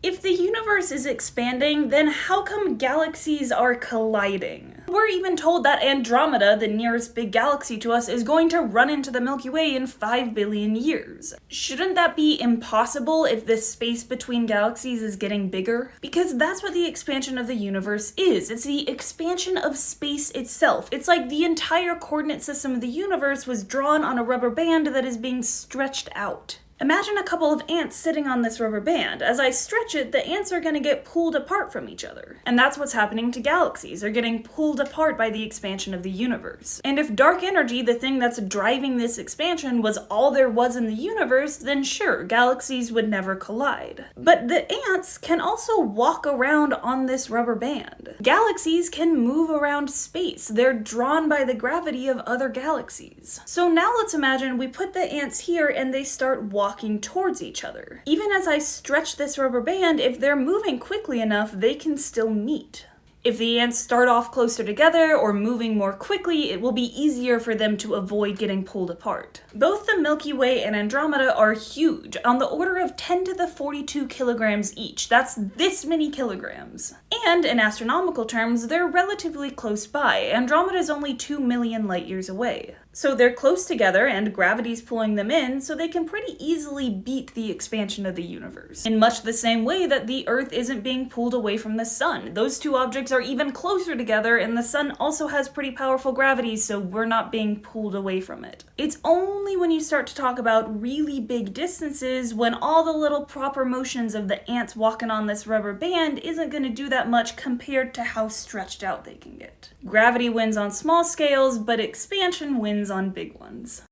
If the universe is expanding, then how come galaxies are colliding? We're even told that Andromeda, the nearest big galaxy to us, is going to run into the Milky Way in 5 billion years. Shouldn't that be impossible if the space between galaxies is getting bigger? Because that's what the expansion of the universe is. It's the expansion of space itself. It's like the entire coordinate system of the universe was drawn on a rubber band that is being stretched out. Imagine a couple of ants sitting on this rubber band. As I stretch it, the ants are going to get pulled apart from each other. And that's what's happening to galaxies. They're getting pulled apart by the expansion of the universe. And if dark energy, the thing that's driving this expansion, was all there was in the universe, then sure, galaxies would never collide. But the ants can also walk around on this rubber band. Galaxies can move around space. They're drawn by the gravity of other galaxies. So now let's imagine we put the ants here and they start walking towards each other. Even as I stretch this rubber band, if they're moving quickly enough, they can still meet. If the ants start off closer together or moving more quickly, it will be easier for them to avoid getting pulled apart. Both the Milky Way and Andromeda are huge, on the order of 10 to the 42 kilograms each. That's this many kilograms. And in astronomical terms, they're relatively close by. Andromeda is only 2 million light years away. So they're close together and gravity's pulling them in, so they can pretty easily beat the expansion of the universe. In much the same way that the Earth isn't being pulled away from the sun. Those two objects are even closer together, and the sun also has pretty powerful gravity, so we're not being pulled away from it. It's only when you start to talk about really big distances when all the little proper motions of the ants walking on this rubber band isn't going to do that much compared to how stretched out they can get. Gravity wins on small scales, but expansion wins on big ones.